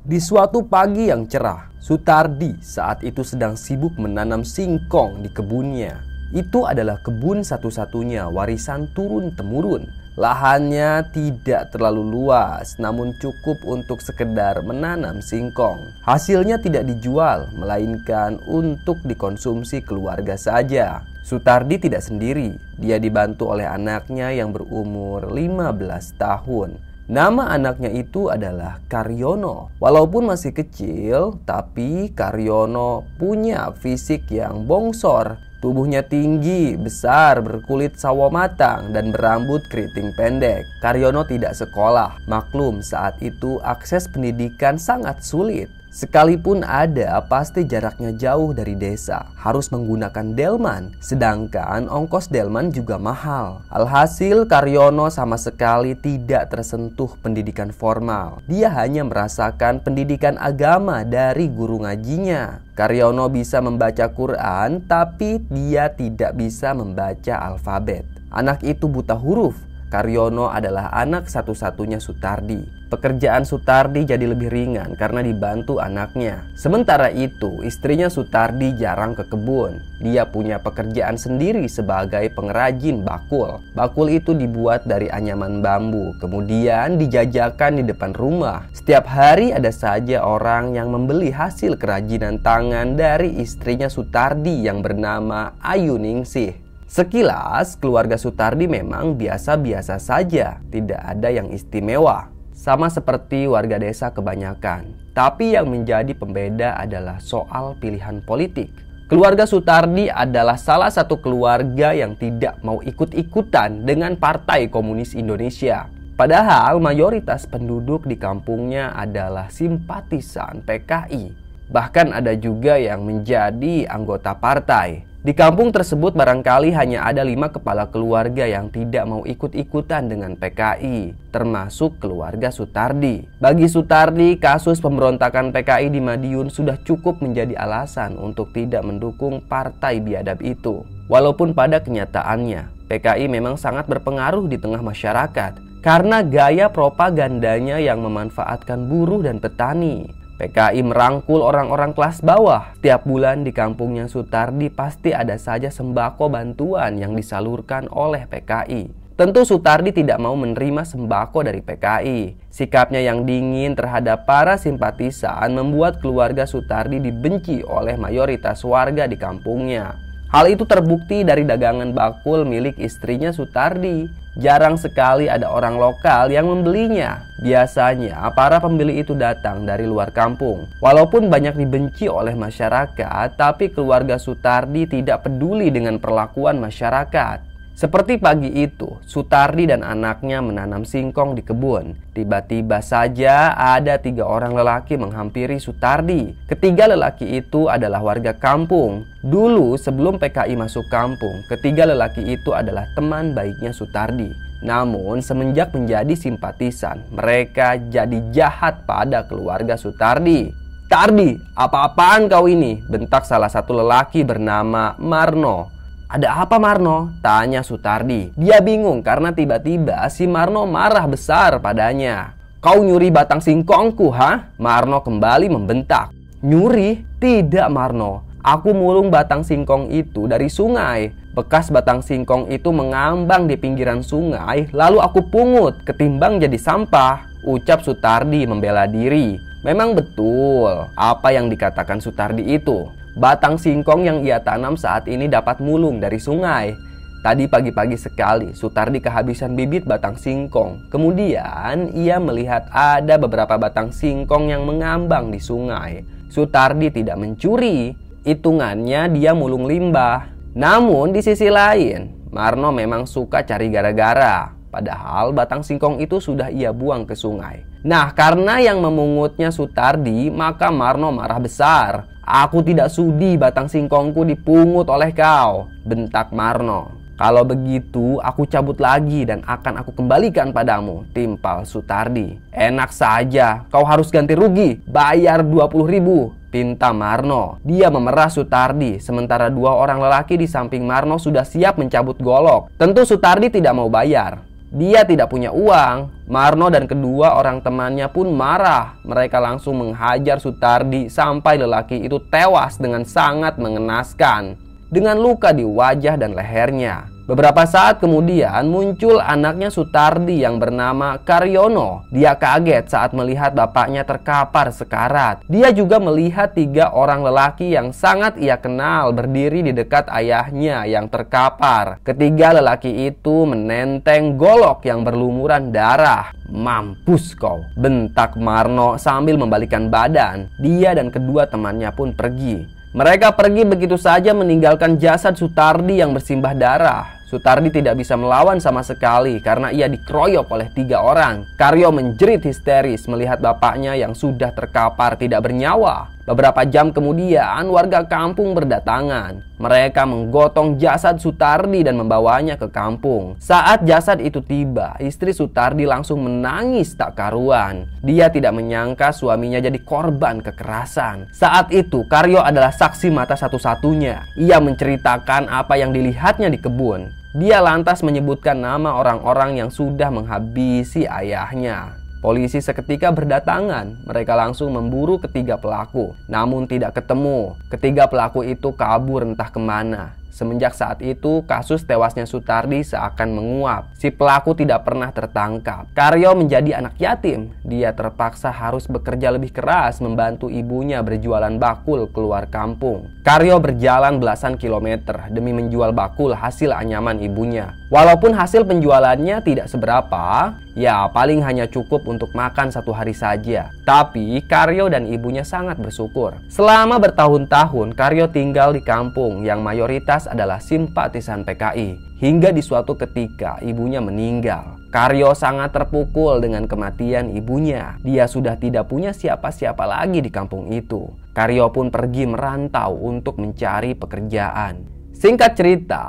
Di suatu pagi yang cerah, Sutardi saat itu sedang sibuk menanam singkong di kebunnya. Itu adalah kebun satu-satunya warisan turun-temurun. Lahannya tidak terlalu luas, namun cukup untuk sekedar menanam singkong. Hasilnya tidak dijual, melainkan untuk dikonsumsi keluarga saja. Sutardi tidak sendiri, dia dibantu oleh anaknya yang berumur 15 tahun. Nama anaknya itu adalah Karyono. Walaupun masih kecil, tapi Karyono punya fisik yang bongsor. Tubuhnya tinggi, besar, berkulit sawo matang, dan berambut keriting pendek. Karyono tidak sekolah. Maklum saat itu akses pendidikan sangat sulit. Sekalipun ada, pasti jaraknya jauh dari desa. Harus menggunakan delman, sedangkan ongkos delman juga mahal. Alhasil Karyono sama sekali tidak tersentuh pendidikan formal. Dia hanya merasakan pendidikan agama dari guru ngajinya. Karyono bisa membaca Quran, tapi dia tidak bisa membaca alfabet. Anak itu buta huruf. Karyono adalah anak satu-satunya Sutardi. Pekerjaan Sutardi jadi lebih ringan karena dibantu anaknya. Sementara itu, istrinya Sutardi jarang ke kebun. Dia punya pekerjaan sendiri sebagai pengrajin bakul. Bakul itu dibuat dari anyaman bambu, kemudian dijajakan di depan rumah. Setiap hari ada saja orang yang membeli hasil kerajinan tangan dari istrinya Sutardi yang bernama Ayu Ningsih. Sekilas, keluarga Sutardi memang biasa-biasa saja, tidak ada yang istimewa. Sama seperti warga desa kebanyakan. Tapi yang menjadi pembeda adalah soal pilihan politik. Keluarga Sutardi adalah salah satu keluarga yang tidak mau ikut-ikutan dengan Partai Komunis Indonesia. Padahal mayoritas penduduk di kampungnya adalah simpatisan PKI. Bahkan ada juga yang menjadi anggota partai. Di kampung tersebut barangkali hanya ada 5 kepala keluarga yang tidak mau ikut-ikutan dengan PKI, termasuk keluarga Sutardi. Bagi Sutardi, kasus pemberontakan PKI di Madiun sudah cukup menjadi alasan untuk tidak mendukung partai biadab itu. Walaupun pada kenyataannya, PKI memang sangat berpengaruh di tengah masyarakat karena gaya propagandanya yang memanfaatkan buruh dan petani. PKI merangkul orang-orang kelas bawah. Tiap bulan di kampungnya Sutardi pasti ada saja sembako bantuan yang disalurkan oleh PKI. Tentu Sutardi tidak mau menerima sembako dari PKI. Sikapnya yang dingin terhadap para simpatisan membuat keluarga Sutardi dibenci oleh mayoritas warga di kampungnya. Hal itu terbukti dari dagangan bakul milik istrinya Sutardi. Jarang sekali ada orang lokal yang membelinya. Biasanya para pembeli itu datang dari luar kampung. Walaupun banyak dibenci oleh masyarakat, tapi keluarga Sutardi tidak peduli dengan perlakuan masyarakat. Seperti pagi itu, Sutardi dan anaknya menanam singkong di kebun. Tiba-tiba saja ada 3 orang lelaki menghampiri Sutardi. Ketiga lelaki itu adalah warga kampung. Dulu sebelum PKI masuk kampung, ketiga lelaki itu adalah teman baiknya Sutardi. Namun semenjak menjadi simpatisan, mereka jadi jahat pada keluarga Sutardi. "Tardi, apa-apaan kau ini?" bentak salah satu lelaki bernama Marno. "Ada apa Marno?" tanya Sutardi. Dia bingung karena tiba-tiba si Marno marah besar padanya. "Kau nyuri batang singkongku, ha?" Marno kembali membentak. "Nyuri? Tidak Marno. Aku mulung batang singkong itu dari sungai. Bekas batang singkong itu mengambang di pinggiran sungai, lalu aku pungut ketimbang jadi sampah," ucap Sutardi membela diri. Memang betul apa yang dikatakan Sutardi itu. Batang singkong yang ia tanam saat ini dapat mulung dari sungai. Tadi pagi-pagi sekali Sutardi kehabisan bibit batang singkong. Kemudian ia melihat ada beberapa batang singkong yang mengambang di sungai. Sutardi tidak mencuri, hitungannya dia mulung limbah. Namun di sisi lain, Marno memang suka cari gara-gara. Padahal batang singkong itu sudah ia buang ke sungai. Nah, karena yang memungutnya Sutardi, maka Marno marah besar. "Aku tidak sudi batang singkongku dipungut oleh kau," bentak Marno. "Kalau begitu aku cabut lagi dan akan aku kembalikan padamu," timpal Sutardi. "Enak saja, kau harus ganti rugi, bayar 20.000, pinta Marno. Dia memerah Sutardi, sementara 2 orang lelaki di samping Marno sudah siap mencabut golok. Tentu Sutardi tidak mau bayar. Dia tidak punya uang. Marno dan kedua orang temannya pun marah. Mereka langsung menghajar Sutardi sampai lelaki itu tewas dengan sangat mengenaskan, dengan luka di wajah dan lehernya. Beberapa saat kemudian muncul anaknya Sutardi yang bernama Karyono. Dia kaget saat melihat bapaknya terkapar sekarat. Dia juga melihat 3 orang lelaki yang sangat ia kenal berdiri di dekat ayahnya yang terkapar. Ketiga lelaki itu menenteng golok yang berlumuran darah. "Mampus kau!" bentak Marno sambil membalikkan badan. Dia dan kedua temannya pun pergi. Mereka pergi begitu saja meninggalkan jasad Sutardi yang bersimbah darah. Sutardi tidak bisa melawan sama sekali karena ia dikeroyok oleh 3 orang. Karyo menjerit histeris melihat bapaknya yang sudah terkapar tidak bernyawa. Beberapa jam kemudian warga kampung berdatangan. Mereka menggotong jasad Sutardi dan membawanya ke kampung. Saat jasad itu tiba, istri Sutardi langsung menangis tak karuan. Dia tidak menyangka suaminya jadi korban kekerasan. Saat itu Karyo adalah saksi mata satu-satunya. Ia menceritakan apa yang dilihatnya di kebun. Dia lantas menyebutkan nama orang-orang yang sudah menghabisi ayahnya. Polisi seketika berdatangan. Mereka langsung memburu ketiga pelaku, namun tidak ketemu. Ketiga pelaku itu kabur entah kemana. Semenjak saat itu, kasus tewasnya Sutardi seakan menguap. Si pelaku tidak pernah tertangkap. Karyo menjadi anak yatim. Dia terpaksa harus bekerja lebih keras membantu ibunya berjualan bakul keluar kampung. Karyo berjalan belasan kilometer demi menjual bakul hasil anyaman ibunya. Walaupun hasil penjualannya tidak seberapa, ya paling hanya cukup untuk makan 1 hari saja. Tapi Karyo dan ibunya sangat bersyukur. Selama bertahun-tahun Karyo tinggal di kampung yang mayoritas adalah simpatisan PKI. Hingga di suatu ketika ibunya meninggal. Karyo sangat terpukul dengan kematian ibunya. Dia sudah tidak punya siapa-siapa lagi di kampung itu. Karyo pun pergi merantau untuk mencari pekerjaan. Singkat cerita,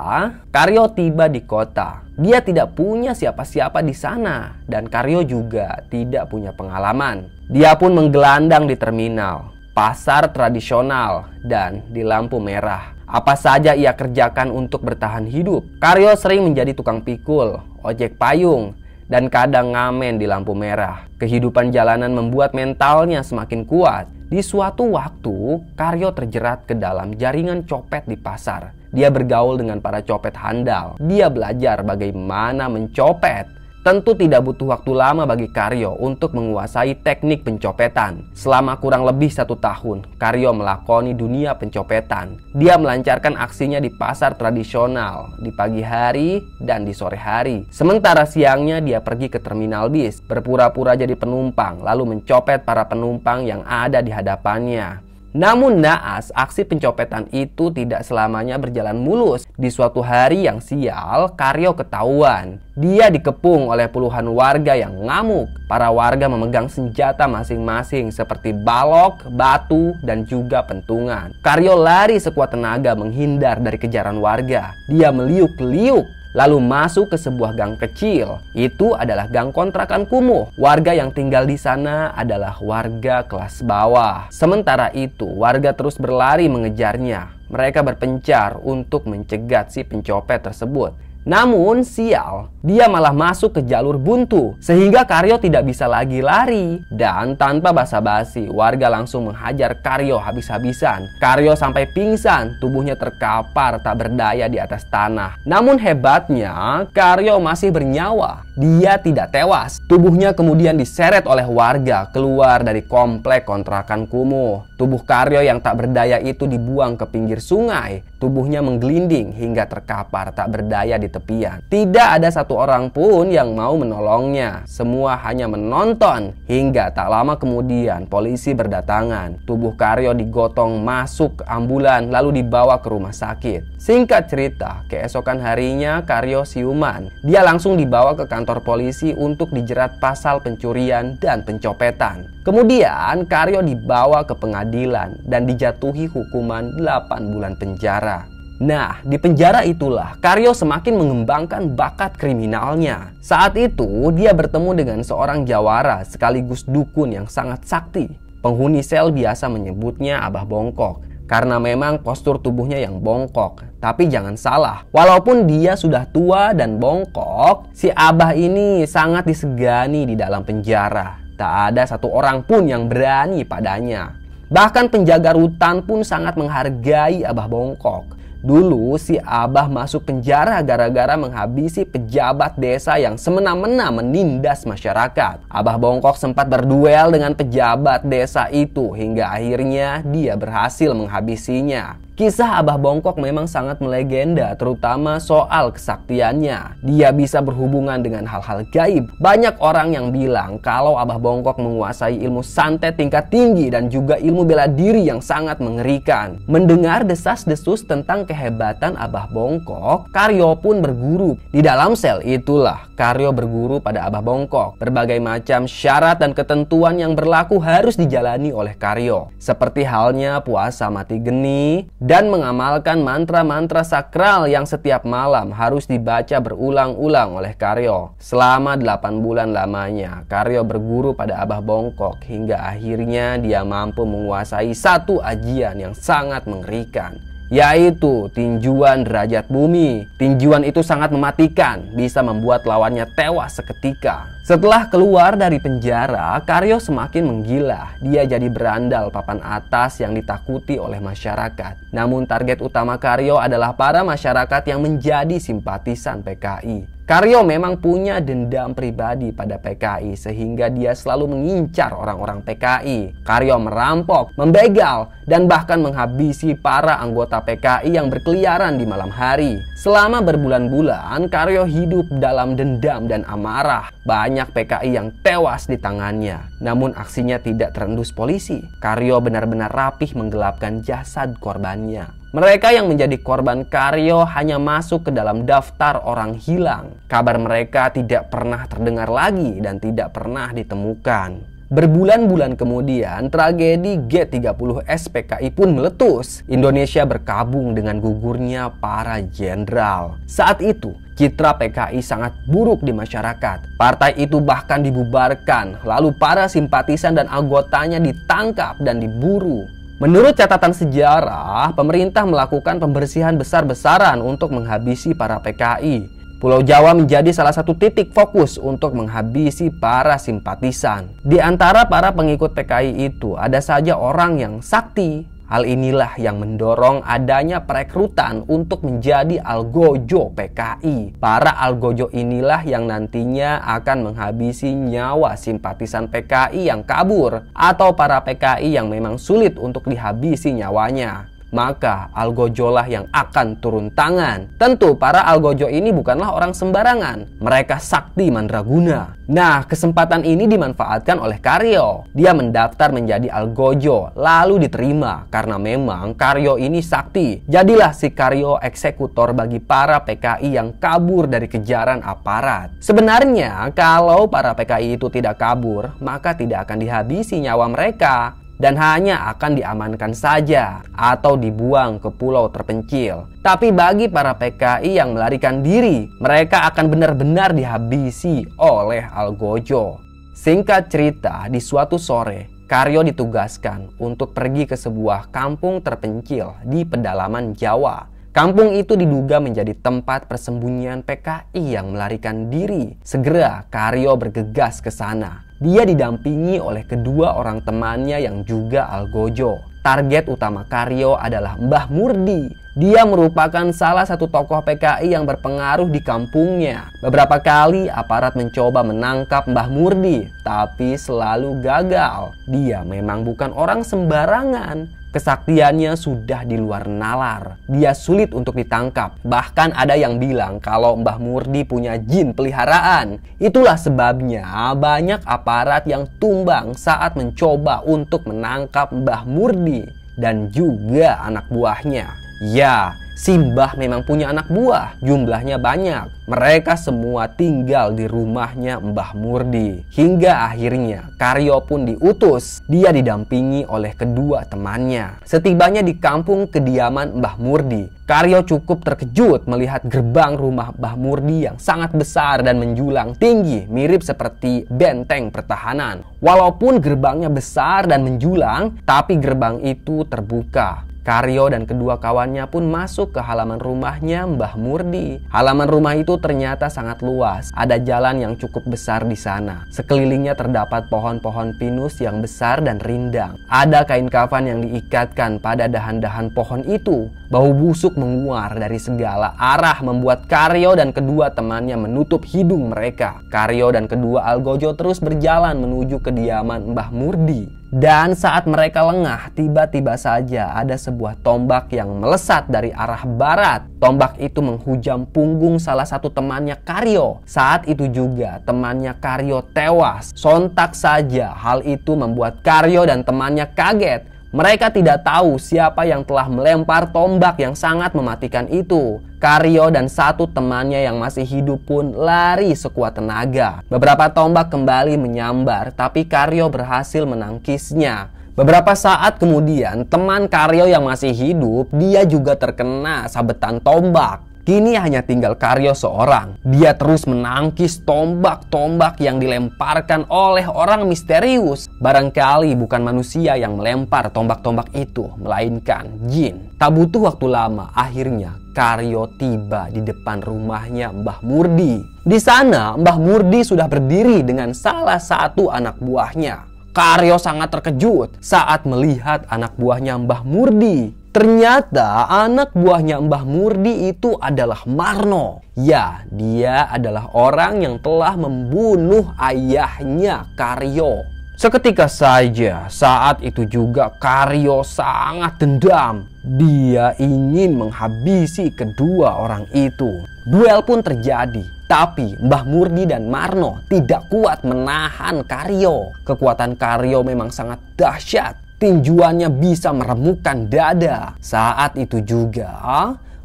Karyo tiba di kota. Dia tidak punya siapa-siapa di sana dan Karyo juga tidak punya pengalaman. Dia pun menggelandang di terminal, pasar tradisional, dan di lampu merah. Apa saja ia kerjakan untuk bertahan hidup. Karyo sering menjadi tukang pikul, ojek payung, dan kadang ngamen di lampu merah. Kehidupan jalanan membuat mentalnya semakin kuat. Di suatu waktu, Karyo terjerat ke dalam jaringan copet di pasar. Dia bergaul dengan para copet handal. Dia belajar bagaimana mencopet. Tentu tidak butuh waktu lama bagi Karyo untuk menguasai teknik pencopetan. Selama kurang lebih 1 tahun, Karyo melakoni dunia pencopetan. Dia melancarkan aksinya di pasar tradisional, di pagi hari dan di sore hari. Sementara siangnya dia pergi ke terminal bis, berpura-pura jadi penumpang, lalu mencopet para penumpang yang ada di hadapannya. Namun naas, aksi pencopetan itu tidak selamanya berjalan mulus. Di suatu hari yang sial, Karyo ketahuan. Dia dikepung oleh puluhan warga yang ngamuk. Para warga memegang senjata masing-masing seperti balok, batu, dan juga pentungan. Karyo lari sekuat tenaga menghindar dari kejaran warga. Dia meliuk-liuk lalu masuk ke sebuah gang kecil. Itu adalah gang kontrakan kumuh. Warga yang tinggal di sana adalah warga kelas bawah. Sementara itu, warga terus berlari mengejarnya. Mereka berpencar untuk mencegat si pencopet tersebut. Namun sial, dia malah masuk ke jalur buntu sehingga Karyo tidak bisa lagi lari. Dan tanpa basa-basi, warga langsung menghajar Karyo habis-habisan. Karyo sampai pingsan, tubuhnya terkapar tak berdaya di atas tanah. Namun hebatnya, Karyo masih bernyawa. Dia tidak tewas. Tubuhnya kemudian diseret oleh warga keluar dari komplek kontrakan kumuh. Tubuh Karyo yang tak berdaya itu dibuang ke pinggir sungai. Tubuhnya menggelinding hingga terkapar tak berdaya di tepian. Tidak ada satu orang pun yang mau menolongnya. Semua hanya menonton. Hingga tak lama kemudian polisi berdatangan. Tubuh Karyo digotong masuk ambulan lalu dibawa ke rumah sakit. Singkat cerita, keesokan harinya Karyo siuman. Dia langsung dibawa ke kantor polisi untuk dijerat pasal pencurian dan pencopetan. Kemudian Karyo dibawa ke pengadilan dan dijatuhi hukuman 8 bulan penjara. Nah, di penjara itulah Karyo semakin mengembangkan bakat kriminalnya. Saat itu, dia bertemu dengan seorang jawara sekaligus dukun yang sangat sakti. Penghuni sel biasa menyebutnya Abah Bongkok. karena memang postur tubuhnya yang bongkok. Tapi jangan salah, walaupun dia sudah tua dan bongkok, si Abah ini sangat disegani di dalam penjara. Tak ada satu orang pun yang berani padanya. Bahkan penjaga rutan pun sangat menghargai Abah bongkok. Dulu si Abah masuk penjara gara-gara menghabisi pejabat desa yang semena-mena menindas masyarakat. Abah bongkok sempat berduel dengan pejabat desa itu hingga akhirnya dia berhasil menghabisinya. Kisah Abah Bongkok memang sangat melegenda, terutama soal kesaktiannya. Dia bisa berhubungan dengan hal-hal gaib. Banyak orang yang bilang kalau Abah Bongkok menguasai ilmu santet tingkat tinggi dan juga ilmu bela diri yang sangat mengerikan. Mendengar desas-desus tentang kehebatan Abah Bongkok, Karyo pun berguru. Di dalam sel itulah Karyo berguru pada Abah Bongkok. Berbagai macam syarat dan ketentuan yang berlaku harus dijalani oleh Karyo. Seperti halnya puasa mati geni dan mengamalkan mantra-mantra sakral yang setiap malam harus dibaca berulang-ulang oleh Karyo. Selama 8 bulan lamanya, Karyo berguru pada Abah Bongkok hingga akhirnya dia mampu menguasai satu ajian yang sangat mengerikan, yaitu tinjuan derajat bumi. Tinjuan itu sangat mematikan, bisa membuat lawannya tewas seketika. Setelah keluar dari penjara, Karyo semakin menggila. Dia jadi berandal papan atas yang ditakuti oleh masyarakat. Namun target utama Karyo adalah para masyarakat yang menjadi simpatisan PKI. Karyo memang punya dendam pribadi pada PKI sehingga dia selalu mengincar orang-orang PKI. Karyo merampok, membegal, dan bahkan menghabisi para anggota PKI yang berkeliaran di malam hari. Selama berbulan-bulan, Karyo hidup dalam dendam dan amarah. Banyak PKI yang tewas di tangannya. Namun aksinya tidak terendus polisi. Karyo benar-benar rapih menggelapkan jasad korbannya. Mereka yang menjadi korban Karyo hanya masuk ke dalam daftar orang hilang. Kabar mereka tidak pernah terdengar lagi dan tidak pernah ditemukan. Berbulan-bulan kemudian, tragedi G30S PKI pun meletus. Indonesia berkabung dengan gugurnya para jenderal. Saat itu, citra PKI sangat buruk di masyarakat. Partai itu bahkan dibubarkan, lalu para simpatisan dan anggotanya ditangkap dan diburu. Menurut catatan sejarah, pemerintah melakukan pembersihan besar-besaran untuk menghabisi para PKI. Pulau Jawa menjadi salah satu titik fokus untuk menghabisi para simpatisan. Di antara para pengikut PKI itu ada saja orang yang sakti. Hal inilah yang mendorong adanya perekrutan untuk menjadi algojo PKI. Para algojo inilah yang nantinya akan menghabisi nyawa simpatisan PKI yang kabur atau para PKI yang memang sulit untuk dihabisi nyawanya. Maka algojolah yang akan turun tangan. Tentu para algojo ini bukanlah orang sembarangan. Mereka sakti mandraguna. Nah, kesempatan ini dimanfaatkan oleh Karyo. Dia mendaftar menjadi algojo, lalu diterima karena memang Karyo ini sakti. Jadilah si Karyo eksekutor bagi para PKI yang kabur dari kejaran aparat. Sebenarnya kalau para PKI itu tidak kabur, maka tidak akan dihabisi nyawa mereka dan hanya akan diamankan saja atau dibuang ke pulau terpencil. Tapi bagi para PKI yang melarikan diri, mereka akan benar-benar dihabisi oleh algojo. Singkat cerita, di suatu sore, Karyo ditugaskan untuk pergi ke sebuah kampung terpencil di pedalaman Jawa. Kampung itu diduga menjadi tempat persembunyian PKI yang melarikan diri. Segera Karyo bergegas ke sana. Dia didampingi oleh kedua orang temannya yang juga algojo. Target utama Karyo adalah Mbah Murdi. Dia merupakan salah satu tokoh PKI yang berpengaruh di kampungnya. Beberapa kali aparat mencoba menangkap Mbah Murdi, tapi selalu gagal. Dia memang bukan orang sembarangan. Kesaktiannya sudah di luar nalar. Dia sulit untuk ditangkap. Bahkan ada yang bilang kalau Mbah Murdi punya jin peliharaan. Itulah sebabnya banyak aparat yang tumbang saat mencoba untuk menangkap Mbah Murdi dan juga anak buahnya. Ya, si Mbah memang punya anak buah, jumlahnya banyak. Mereka semua tinggal di rumahnya Mbah Murdi. Hingga akhirnya Karyo pun diutus. Dia didampingi oleh kedua temannya. Setibanya di kampung kediaman Mbah Murdi, Karyo cukup terkejut melihat gerbang rumah Mbah Murdi yang sangat besar dan menjulang tinggi, mirip seperti benteng pertahanan. Walaupun gerbangnya besar dan menjulang, tapi gerbang itu terbuka. Karyo dan kedua kawannya pun masuk ke halaman rumahnya Mbah Murdi. Halaman rumah itu ternyata sangat luas. Ada jalan yang cukup besar di sana. Sekelilingnya terdapat pohon-pohon pinus yang besar dan rindang. Ada kain kafan yang diikatkan pada dahan-dahan pohon itu. Bau busuk menguar dari segala arah membuat Karyo dan kedua temannya menutup hidung mereka. Karyo dan kedua algojo terus berjalan menuju kediaman Mbah Murdi. Dan saat mereka lengah, tiba-tiba saja ada sebuah tombak yang melesat dari arah barat. Tombak itu menghujam punggung salah satu temannya Karyo. Saat itu juga temannya Karyo tewas. Sontak saja hal itu membuat Karyo dan temannya kaget. Mereka tidak tahu siapa yang telah melempar tombak yang sangat mematikan itu. Karyo dan satu temannya yang masih hidup pun lari sekuat tenaga. Beberapa tombak kembali menyambar, tapi Karyo berhasil menangkisnya. Beberapa saat kemudian, teman Karyo yang masih hidup, dia juga terkena sabetan tombak. Kini hanya tinggal Karyo seorang. Dia terus menangkis tombak-tombak yang dilemparkan oleh orang misterius. Barangkali bukan manusia yang melempar tombak-tombak itu, melainkan jin. Tak butuh waktu lama, akhirnya Karyo tiba di depan rumahnya Mbah Murdi. Di sana, Mbah Murdi sudah berdiri dengan salah satu anak buahnya. Karyo sangat terkejut saat melihat anak buahnya Mbah Murdi. Ternyata anak buahnya Mbah Murdi itu adalah Marno. Ya, dia adalah orang yang telah membunuh ayahnya Karyo. Seketika saja, saat itu juga Karyo sangat dendam. Dia ingin menghabisi kedua orang itu. Duel pun terjadi. Tapi Mbah Murdi dan Marno tidak kuat menahan Karyo. Kekuatan Karyo memang sangat dahsyat. Tinjuannya bisa meremukkan dada. Saat itu juga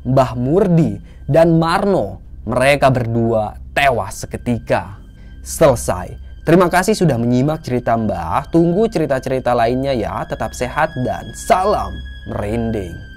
Mbah Murdi dan Marno, mereka berdua tewas seketika. Selesai. Terima kasih sudah menyimak cerita Mbah. Tunggu cerita-cerita lainnya ya. Tetap sehat dan salam merinding.